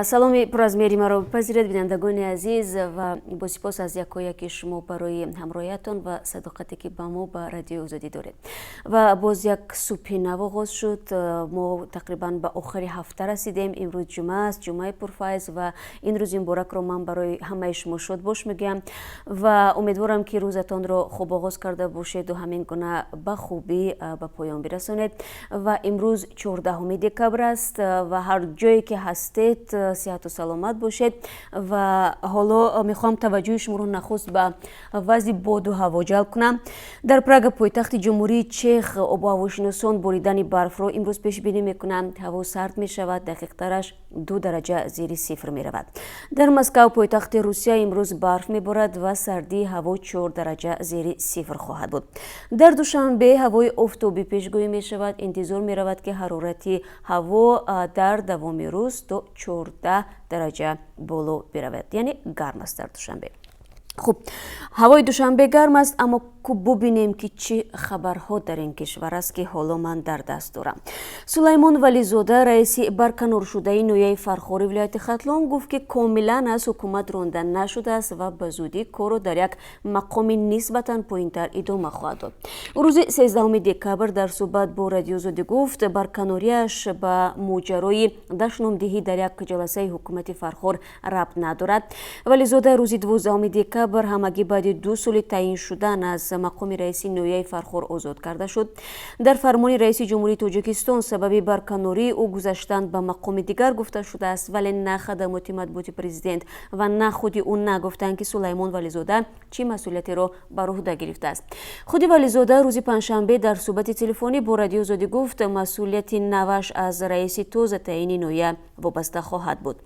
саломи пур аз меҳри маро бипазиред бинандагони азиз ва бо сипос аз якояки шумо барои ҳамроҳиятон ва садоқате ки ба мо ба радиои озодӣ доред. Ва боз як субҳи нав оғоз шуд. Мо тақрибан ба охири ҳафта расидем. Имрӯз ҷумъа аст, ҷумъаи пурфайз ва ин рӯзи муборакро ман барои ҳамаи шумо шодбош мегӯям ва умедворам ки рӯзатонро хуб оғоз карда бошеду ҳамин гуна ба хубӣ ба поён бирасонед. Ва имрӯз 14 декабр аст ва ҳар ҷое ки ҳастед сиҳату саломат бошед ва ҳоло мехоҳам таваҷҷӯҳи шуморо нахуст ба вазъи боду ҳаво ҷалб кунам. Дар Прага, пойтахти ҷумҳурии Чех, обу ҳавошиносон боридани барфро имрӯз пешбинӣ мекунанд. Ҳаво сард мешавад, дақиқтараш 2 дараҷа зери сифр меравад. Дар Москав, пойтахти Русия, имрӯз барф меборад ва сардии ҳаво 4 дараҷа зери сифр хоҳад буд. Дар Душанбе ҳавои офтобӣ пешгӯӣ мешавад. Интизор меравад ки ҳарорати ҳаво дар давоми рӯз то 14 дараҷа боло биравад, яъне гарм аст дар Душанбе. Хуб, ҳавои Душанбе гарм аст, аммо бубинем ки чӣ хабарҳо дар ин кишвар аст ки ҳоло ман дар даст дорам. Сулаймон Вализода, раиси барканоршудаи ноҳияи Фархори вилояти Хатлон гуфт ки комилан аз ҳукумат ронда нашудааст ва ба зудӣ корро дар як мақоми нисбатан поинтар идома хоҳад дод. Рӯзи 13 декабр дар суҳбат бо Радиои Озодӣ гуфт барканориаш ба моҷарои дашномдиҳӣ дар як ҷаласаи ҳукумати Фархор рабт надорад. Вализода рӯзи 12 декабр ҳамагӣ баъди 2 соли таъин шудан аз мақоми раиси ноҳияи Фархор озод карда шуд. Дар фармони раиси ҷумҳурии Тоҷикистон сабаби барканории ӯ гузаштан ба мақоми дигар гуфта шудааст, вале на хадамоти матбуоти президент ва на худи ӯ нагуфтанд ки Сулаймон Вализода чӣ масъулиятеро бар уҳда гирифтааст. Худи Вализода рӯзи панҷшанбе дар суҳбати телефонӣ бо Радиои Озодӣ гуфт масъулияти наваш аз раиси тоза таъини ноҳия вобаста хоҳад буд.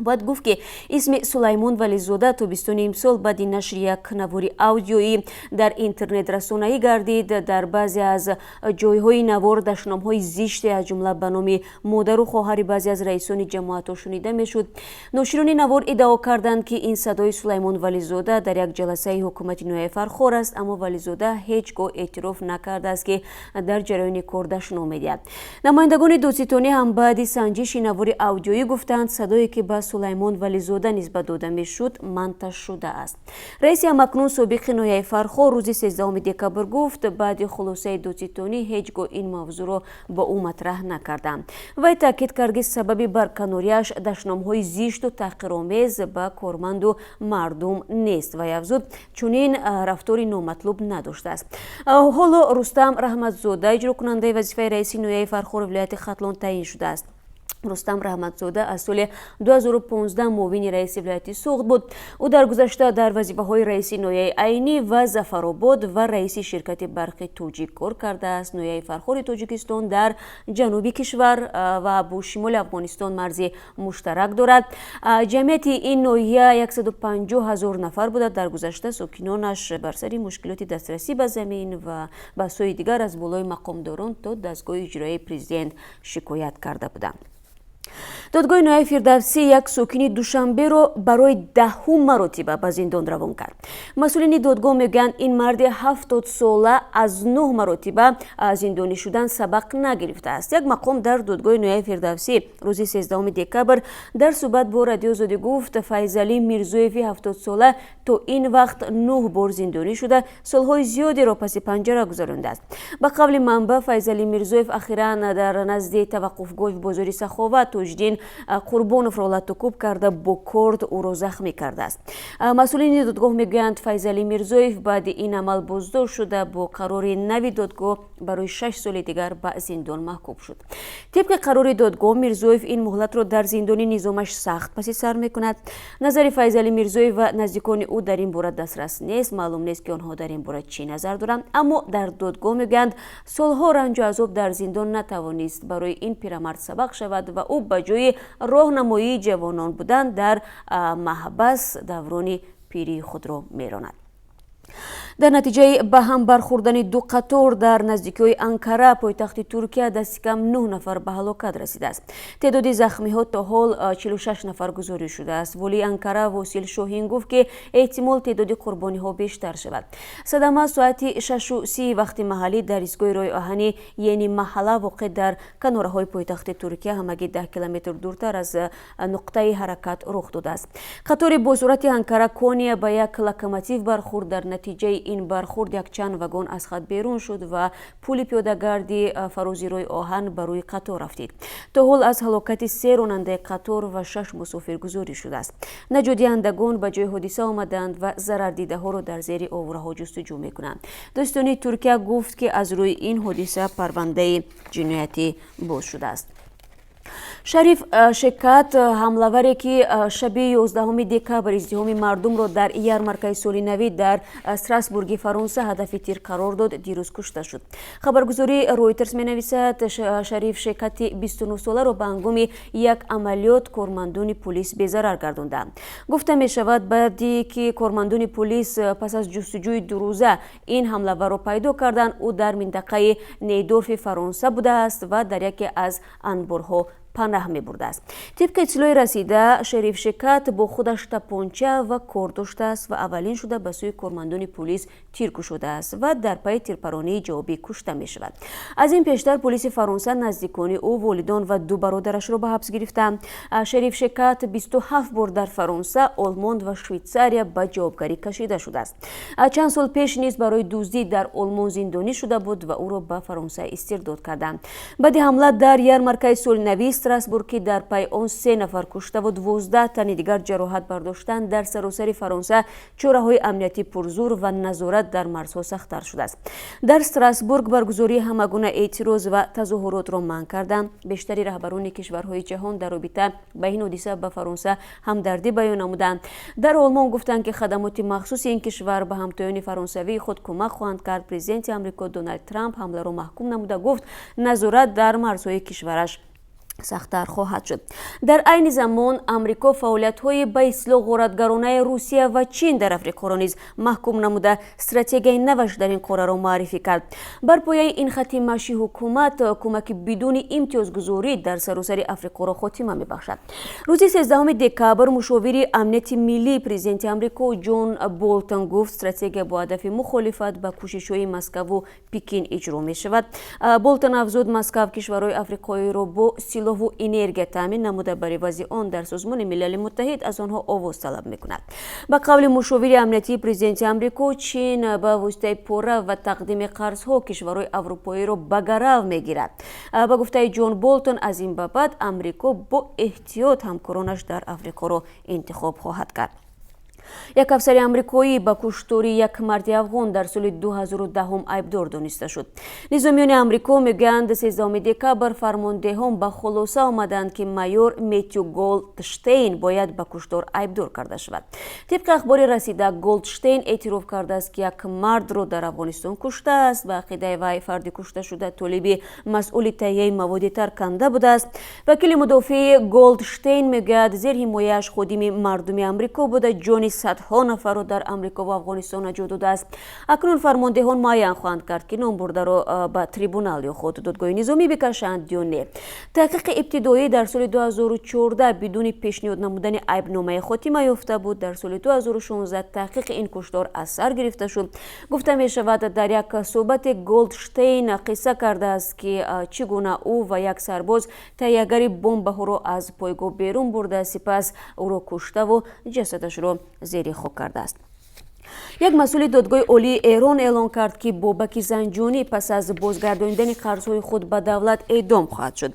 Бояд гуфт ки исми Сулаймон Вализода тобистони имсол баъди нашри як навори аудиоӣ дар интернетрасонаӣ гардид. Дар баъзе аз ҷойҳои навор дашномҳои зиште аз ҷумла ба номи модару хоҳари баъзе аз раисони ҷамоатҳо шунида мешуд. Ноширони навор иддао карданд ки ин садои Сулаймон Вализода дар як ҷаласаи ҳукумати ноҳияи Фархор аст, аммо Вализода ҳеҷ гоҳ эътироф накардааст ки дар ҷараёни кор дашном медиҳад. Намояндагони додситонӣ ҳам баъди санҷиши навори аудиоӣ гуфтанд садое ки ба Сулаймон Вализода нисбат дода мешуд монтаж шудааст. Раиси ҳамакнун собиқи ноҳияи Фархор рӯзи 13 декабр гуфт баъди хулосаи додситонӣ ҳеҷ гоҳ ин мавзӯъро ба ӯ матраҳ накарданд. Вай таъкид кард ки сабаби барканориаш дашномҳои зишту таҳқиромез ба корманду мардум нест. Вай афзуд чунин рафтори номатлуб надоштааст. ҳоло Рустам Раҳматзода иҷрокунандаи вазифаи раиси ноҳияи Фархори вилояти Хатлон таъин шудааст. Рустам Раҳматзода аз соли 2015 муовини раиси вилояти Суғд буд. Ӯ дар гузашта дар вазифаҳои раиси ноҳияи Айнӣ ва Зафаробод ва раиси ширкати барқи Тоҷик кор кардааст. Ноҳияи Фархори Тоҷикистон дар ҷануби кишвар ва бо шимоли Афғонистон марзи муштарак дорад. Ҷамъияти ин ноҳия 150 000 нафар буда. Дар гузашта сокинонаш бар сари мушкилоти дастрасӣ ба замин ва баҳсҳои дигар аз болои мақомдорон то дастгоҳи иҷроии президент шикоят карда буданд. Додгоҳи ноҳияи Фирдавсӣ як сокини Душанберо барои 10 маротиба ба зиндон равон кард. масъулини додгоҳ мегӯянд ин марди 70 сола аз 9 маротиба зиндонӣ шудан сабақ нагирифтааст. Як мақом дар додгоҳи ноҳияи Фирдавсӣ рӯзи 13 декабр дар суҳбат бо Радиои Озодӣ гуфт Файзалӣ Мирзоеви 70 сола то ин вақт 9 бор зиндонӣ шуда солҳои зиёдеро паси панҷара гузарондааст. Ба қавли манба Файзалӣ Мирзоев ахиран дар назди таваққуфгоҳи бозори Саховат Тоҷдин Қурбоновро латукуб карда бо корд ӯро захмӣ кардааст. масъулини додгоҳ мегӯянд Файзалӣ Мирзоев баъди ин амал боздошт шуда бо қарори нави додгоҳ барои 6 соли дигар ба зиндон маҳкум шуд. тибқи қарори додгоҳ Мирзоев ин муҳлатро дар зиндони низомаш сахт паси сар мекунад. назари Файзалӣ Мирзоев ва наздикони ӯ дар ин бора дастрас нест. маълум нест ки онҳо дар ин бора чӣ назар доранд, аммо дар додгоҳ мегӯянд солҳо ранҷу азоб дар зиндон натавонист барои ин пирамард сабақ шавад ва ӯ ба ҷои роҳнамоии ҷавонон будан дар маҳбас даврони пирии худро меронад. در نتیجه به هم برخوردن دو قطار در نزدیکی انکره پایتخت ترکیه دست کم 9 نفر به هلاکت رسیده است. تعداد زخمی ها تا حال 46 نفر گزارش شده است. ولی انکره واسیل شاهین گفت که احتمال تعداد قربانی ها بیشتر شود. صدمه ساعت 6:30 وقت محلی در ایستگاه راه آهنی یعنی محله واقع در کنارهای پایتخت ترکیه همگی 10 کیلومتر دورتر از نقطه حرکت رخ داده است. قطار با سرعت انکره کونیا به یک لوکوموتیو برخورد. در نتیجه این برخورد یک چند واگن از خط بیرون شد و پل پیاده‌گردی فرازی راه آهن بر روی قطار رفتید. تا حال از هلاکت 3 راننده قطار و 6 مسافر گزارش شده است. نجات دهندگان به جای حادثه آمدند و ضرر دیده ها را در زیر آوارها جستجو میکنند. داستان ترکیه گفت که از روی این حادثه پرونده جنایتی باز شده است. شریف شکات حمله‌وری که شب 11 دکبر ازدحام مردم را در یارمارکه سولی نوید در استراسبورگ فرانسه هدف تیر قرار داد دیروز کشته شد. خبرگزاری رویترز می‌نویسد شریف شکات 29 ساله را به هنگام یک عملیات کارمندان پلیس بی‌ضرر گردانده. گفته می‌شود بعدی که کارمندان پلیس پس از جستجوی 2 روزه این حمله‌ور را پیدا کردند، او در منطقه نیدورف فرانسه بوده است و در یکی از انبارها پناه می برده است. طبق اطلاع رسیده شریف شکات با خودش تپانچه و کار داشته است و اولین شده به سوی کارمندان پلیس تیر گشوده است و در پی تیرپرانی جوابی کشته می شود. از این پیشتر پلیس فرانسه نزدیکان او والدان و 2 برادرش را به حبس گرفته. شریف شکات 27 بار در فرانسه، آلمان و شویتزاریا به جوابگری کشیده شده است. چند سال پیش نیز برای دزدی در آلمان زندانی شده بود و او را به فرانسه استرداد کردند. بعد حمله در یارمارکه سولنوی استراسبورگ در پی آن 3 نفر کشته و 12 تن دیگر جراحت برداشتند. در سراسر فرانسه چاره‌های امنیتی پرزور و نظارت در مرزها سخت‌تر شده است. در استراسبورگ برگزاری همگونه اعتراض و تظاهرات را منع کردند. بیشتری رهبران کشورهای جهان در رابطه با این حادثه به فرانسه همدردی بیان نمودند. در آلمان گفتند که خدمات مخصوص این کشور به همتایان فرانسوی خود کمک خواهند کرد. پرزیدنت آمریکا دونالد ترامپ حمله را محکوم نموده گفت نظارت در مرزهای کشورش سخت‌تر خواهد شد. در عین زمان آمریکا فعالیت‌های به اصلاح غارتگرانه روسیه و چین در افریقا را نیز محکوم نموده استراتژی نوش در این قاره را معرفی کرد. بر پایه این خط مشی حکومت کمک بدون امتیازگذاری در سراسر افریقا را خاتمه می‌بخشد. روز 13 دکبر مشاور امنیت ملی پرزیدنت آمریکا جون بولتون گفت استراتژی با هدف مخالفت با کوشش‌های مسکو و پکین اجرا می‌شود. بولتون افزود مسکو کشورهای افریقایی را با و انرژی تامین نموده برای وضع آن در سازمان ملل متحد از آنها آواز طلب میکند. به قول مشاور امنیتی پرزیدنت آمریکا چین به واسطه پوره و تقدیم قرضها کشورهای اروپایی را به گرو میگیرد. به گفته جون بولتون از این بابت آمریکا با احتیاط همکارانش در افریقا را انتخاب خواهد کرد. یک افسر آمریکایی با کشتاری یک مرد افغان در سال 2010 عیبدار دانسته شد. نظامیان آمریکا میگویند 13 دکبر فرماندهان به خلاصه آمدند که مایور متیو گولدشتین باید به کشتار عیبدار کرده شود. طبق اخبار رسیده گولدشتین اعتراف کرده است که یک مرد را در افغانستان کشته است. به عقیده وی فرد کشته شده طالب مسئول تهیه مواد ترکننده بوده است. وکیل مدافع گولدشتین میگوید زیر حمایه‌اش خادم مردم آمریکا بوده. جان صدها نفر را در آمریکا و افغانستان نجات داده است. اکنون فرماندهان معین خواهند کرد که نام برده را به تریبونال یا خود دادگاه نظامی بکشند یا نه. تحقیق ابتدایی در سال 2014 بدون پیشنهاد نمودن عیبنامه خاتمه یافته بود. در سال 2016 تحقیق این کشتار از سر گرفته شد. گفته می شود در یک صحبت گولدشتین قصه کرده است که چگونه او و یک سرباز تهیه‌گر بمب را از پایگاه بیرون برده، سپس او را کشته و جسدش را زیر خاک کرده است. یک مسئول دادگاه عالی ایران اعلام کرد که بابک زنجانی پس از بازگرداندن قرضهای خود به دولت اعدام خواهد شد.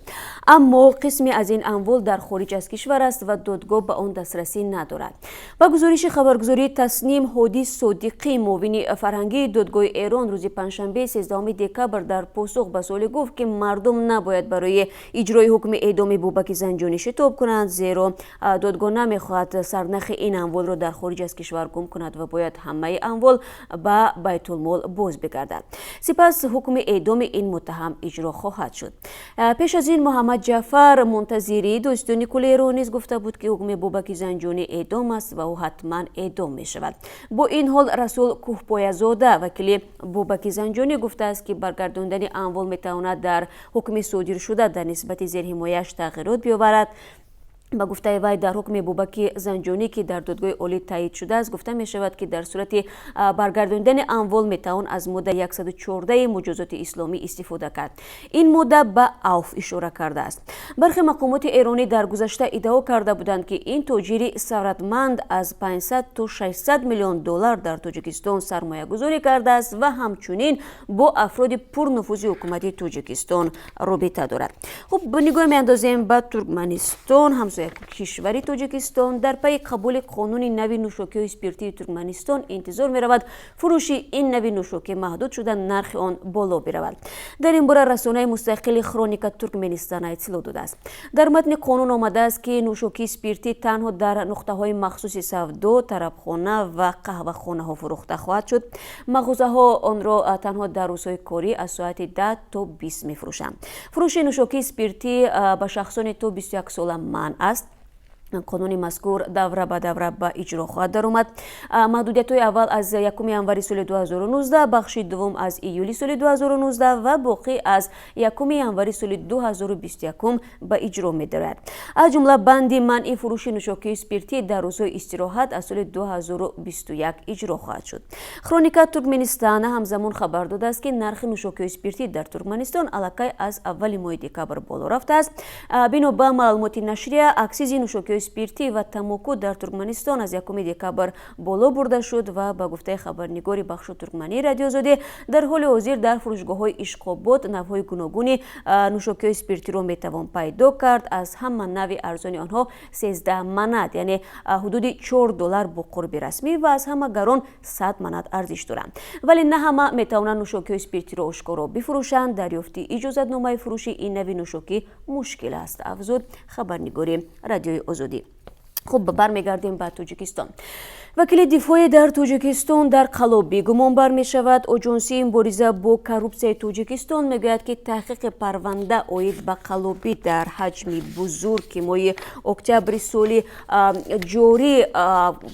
اما قسمی از این اموال در خارج از کشور است و دادگاه به آن دسترسی ندارد. با گزارش خبرگزاری تصنیم، هادی صادقی معاون فرهنگی دادگاه ایران روز پنجشنبه 13 دکبر در پاسخ به سوال گفت که مردم نباید برای اجرای حکم اعدام بابک زنجانی شتاب کنند، زیرا دادگاه نمیخواهد سرنخ این اموال را در خارج از کشور گم کند و باید همه اموال به بیت المال باز بگردد. سپس حکم اعدام این متهم اجرا خواهد شد. پیش از این محمد جعفر منتظری دوستان کل ایران نیز گفته بود که حکم بابک زنجانی اعدام است و او حتما اعدام می شود. با این حال رسول کوهپایه‌زاده وکیل بابک زنجانی گفته است که برگرداندن اموال می تواند در حکم صادر شده در نسبت زیر حمایه‌اش تغییرات بیاورد. با گفته وی در حکم بابک زنجانی که در دادگاه عالی تایید شده است گفته می شود که در صورت برگرداندن اموال می توان از ماده 114 مجازات اسلامی استفاده کرد. این ماده به عفو اشاره کرده است. برخی مقامات ایرانی در گذشته ادعا کرده بودند که این تاجر ثروتمند از 500 تا 600 میلیون دلار در تاجیکستان سرمایه گذاری کرده است و همچنین با افراد پرنفوذ حکومت تاجیکستان رابطه دارد. خب به نگاه می اندازیم به ترکمنستان همسایه کشوری تاجیکستان در پی قبول قانون نوی نوشاکی و اسپریتی ترکمنستان انتظار می رود فروش این نوی نوشاکی محدود شده نرخ آن بالا برود. در این باره رسانه مستقل کرونیکا ترکمنستان اطلاع داده است. در متن قانون آمده است که نوشاکی اسپریتی تنها در نقطه های مخصوص سودا، طربخانه و قهوه خانه ها فروخته خواهد شد. مغازه ها آن را تنها در روزهای کاری از ساعت 10 تا 20 می فروشند. فروش نوشاکی اسپریتی به شخصان تا 21 ساله منع است. قانون مذکور دوره به دوره به اجرا خواهد درآمد. محدودیت های اول از 1 ینوری سال 2019، بخش دوم از ایولی سال 2019 و باقی از 1 ینوری سال 2021 به اجرا می درآید. از جمله بند منع فروش نوشاکی اسپریتی در روزهای استراحت از سال 2021 اجرا خواهد شد. کرونیکا ترکمنستان همزمان خبر داده است که نرخ نوشاکی اسپریتی در ترکمنستان الکی از اول ماه دکبر بالا رفته است. بنا به معلومات نشریه اکسیز نوشاکی اسپریتی و تماکو در ترکمنستان از 1 دکبر بالا برده شد و با گفته خبرنگار بخش ترکمنی رادیو آزادی در حال حاضر در فروشگاه‌های اشقابات نوع‌های گوناگون نوشاکی اسپریتی را میتوان پیدا کرد. از همه نوع ارزان آنها 13 منات یعنی حدود 4 دلار با قرب رسمی و از همه گران 100 منات ارزش دارند. ولی نه همه میتوانند نوشاکی اسپریتی را آشکارا بفروشند. دریافت اجازت نامه فروش این نوع نوشاکی مشکل است، افزود خبرنگار رادیوی آزادی. خب برمیگردیم به تاجیکستان. وکیل دفاعی در تاجیکستان در قلابی گمان بر می شود آژانسی مبارزه با کروپسیای تاجیکستان میگوید که تحقیق پرونده اوید به قلابی در حجم بزرگ که ماه اکتبر سال جاری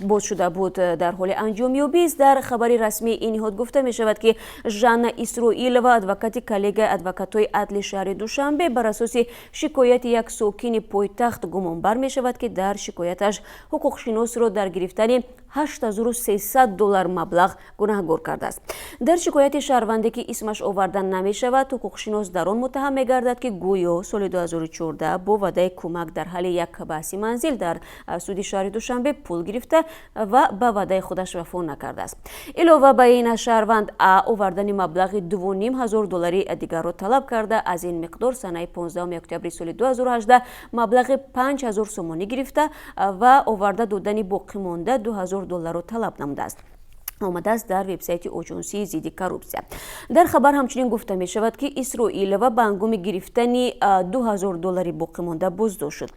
باز شده بود در حال انجام یابی است. در خبر رسمی این نهاد گفته می شود که ژان اسرائیل و ادوکات کلیگ ادوکات‌های عدل شهر دوشنبه بر اساس شکایت یک ساکن پایتخت گمان بر می شود که در شکایتش حقوق شناس را در گرفتن 8300 دلار مبلغ گناهکار کرده است. در شکایت شهرونده که اسمش آورده نمی شود، حقوق شناس در آن متهم می گردد که گویا سال 2014 با وعده کمک در حال یک بحث منزل در سود شهر دوشنبه پول گرفته و به وعده خودش وفا نکرده است. علاوه بر این شهروند آوردن مبلغ 2500 دلاری دیگر را طلب کرده. از این مقدار سنه 15 اکتبر سال 2018 مبلغ 5000 سومانی گرفته و آورده دادن باقی مانده 2000 دلار را طلب نموده است. آمده است در وبسایت آژانسی ضد کروپسیا. در خبر همچنین گفته می شود که اسرائیل و به هنگام گرفتن 2000 دلار باقی مانده بازداشت شد.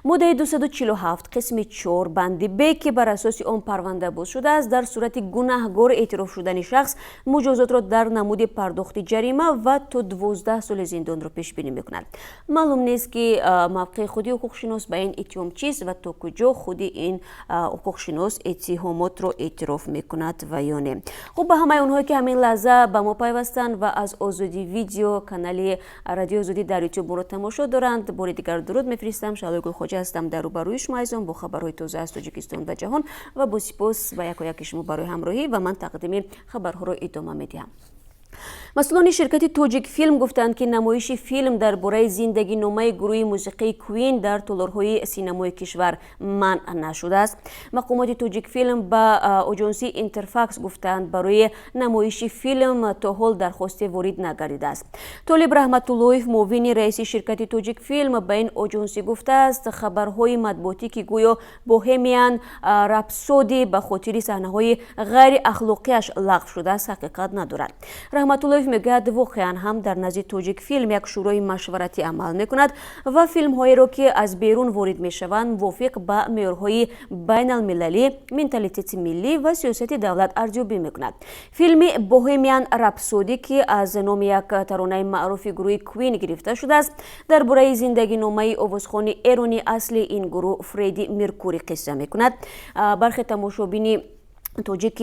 ماده 247 قسم 4 بند ب که بر اساس آن پرونده باز شده است در صورت گناهکار اعتراف شدن شخص مجازات را در نمود پرداخت جریمه و تا 12 سال زندان را پیش بینی میکند. معلوم نیست که موقع خودی حقوق شناس به این اتهام چیست و تا کجا خودی این حقوق شناس اتهامات را اعتراف میکند و یا نه. خب به همه اونهایی که همین لحظه به ما پیوستن و از آزادی ویدیو کانال رادیو آزادی در یوتیوب رو تماشا دارند، بار دیگر درود میفرستم. شعله گل خوجه هستم در روبروی شما عزیزان با خبرهای تازه از تاجیکستان و جهان و با سپاس و یک شما برای همراهی و من تقدیم خبرها رو ادامه میدم. مسئولان شرکت توجیک فیلم گفتند که نمایش فیلم درباره زندگی نامه گروه موسیقی کوین در تالارهای سینمای کشور منع نشده است. مقامات توجیک فیلم به آژانسی اینترفاکس گفتند برای نمایش فیلم تا حال درخواست وارد نگردیده است. طالب رحمت اللهیف معاون رئیس شرکت توجیک فیلم به این آژانسی گفته است خبرهای مطبوعاتی که گویا بوهمیان رپسودی به خاطر صحنه‌های غیر اخلاقیش لغو شده است حقیقت ندارد. رحمت اللهیف همرویف میگوید واقعا هم در نزد تاجیک فیلم یک شورای مشورتی عمل میکند و فیلم هایی را که از بیرون وارد میشوند موافق به معیارهای بین المللی، منتالیته ملی و سیاست دولت ارزیابی میکند. فیلم بوهمیان رپسودی که از نام یک ترانه معروف گروه کوین گرفته شده است درباره زندگی نامه آوازخوان ایرانی اصلی این گروه فریدی مرکوری قصه میکند. برخی تماشابین تاجیک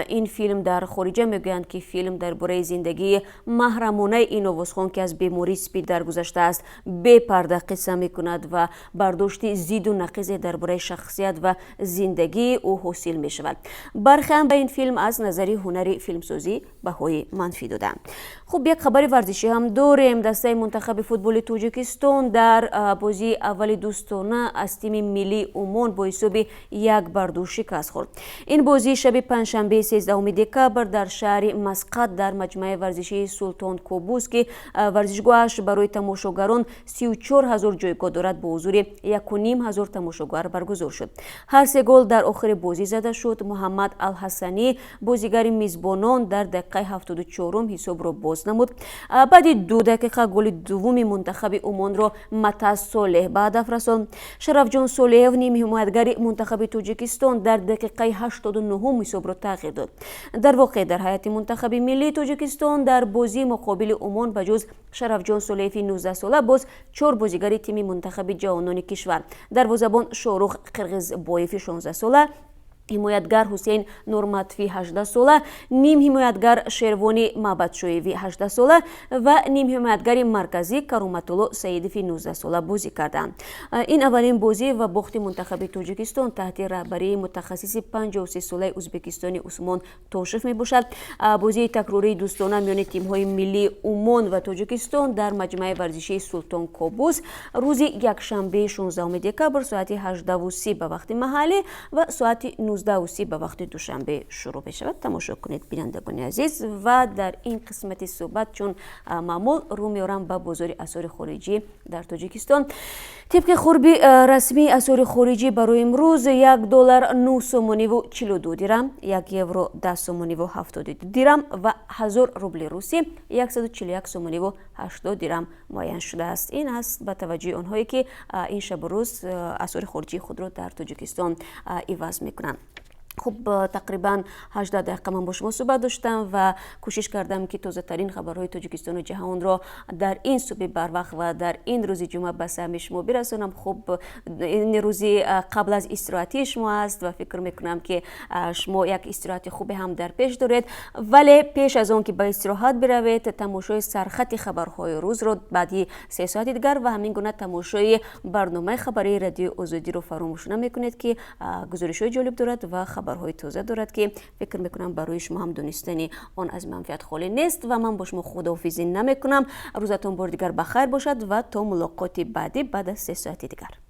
این فیلم در خارج میگویند که فیلم درباره زندگی محرمانه این آوازخوان که از بیماری سپید درگذشته است بی پرده قصه میکند و برداشت زید و نقیض درباره شخصیت و زندگی او حاصل می شود. برخی هم به این فیلم از نظر هنری فیلمسازی بهای منفی دادند. خب یک خبر ورزشی هم داریم. دسته منتخب فوتبال تاجیکستان در بازی اول دوستانه از تیم ملی عمان با حساب 1-2 شکست خورد. این بازی شب پنجشنبه 13 دکبر در شهر مسقط در مجمع ورزشی سلطان کوبوس که ورزشگاهش برای تماشاگران 34,000 جایگاه دارد با حضور 1,500 تماشاگر برگزار شد. هر سه گل در آخر بازی زده شد. محمد الحسنی بازیگر میزبانان در دقیقه 74 حساب را باز نمود. بعد 2 دقیقه گل دوم منتخب عمان را متا صالح به هدف رساند. شرف جان صالح نیم حمایتگر منتخب تاجیکستان در دقیقه 89 حساب را تغییر داد. در واقع در هیئت منتخب ملی تاجیکستان در بازی مقابل عمان بجز شرف جان صالحی 19 ساله باز 4 بازیگر تیم منتخب جوانان کشور دروازه‌بان شاروخ قرغیز بایف 16 ساله، حمایتگر حسین نورمتوی 18 ساله، نیم حمایتگر شیروانی مابدشویوی 18 ساله و نیم حمایتگر مرکزی کرامتالله سیدفی 19 ساله بازی کردند. این اولین بازی و باخت منتخب تاجیکستان تحت رهبری متخصص 53 ساله ازبکستانی عثمان توشف می باشد. بازی تکراری دوستانه میان تیم‌های ملی عمان و تاجیکستان در مجمع ورزشی سلطان کوبوس روز یکشنبه 16 دکبر ساعت 18:30 به وقت محلی و ساعت 19:30 به وقت دوشنبه شروع بشود. تماشا کنید بینندگان عزیز. و در این قسمت صحبت چون معمول رو میارم به بازار اسعار خارجی در تاجیکستان. طبق خرب رسمی اسعار خارجی برای امروز $1 9 سومانی و 42 درم، €1 10 سومانی و 72 درم و 1000 روبل روسی 141 سومانی و 80 درم معین شده است. این است به توجه آنهایی که این شب و روز اسعار خارجی خود را در تاجیکستان عوض میکنند. خب تقریبا 18 دقیقه من با شما صحبت داشتم و کوشش کردم که تازه ترین خبرهای تاجیکستان و جهان را در این صبح بر وقت و در این روز جمعه به سهم شما برسانم. خب این روزی قبل از استراحتی شما است و فکر میکنم که شما یک استراحت خوب هم در پیش دارید، ولی پیش از آن که به استراحت بروید تماشای سرخط خبرهای روز را بعدی 3 ساعت دیگر و همین گونه تماشای برنامه خبری رادیو آزادی رو فراموش نمیکنید که گزارش‌های جالب دارد و خبرهای تازه دارد که فکر میکنم برای شما هم دونستنی آن از منفعت خالی نیست. و من با شما خداحافظی نمیکنم. روزتون بار دیگر بخیر باشد و تا ملاقات بعدی بعد از 3 ساعت دیگر.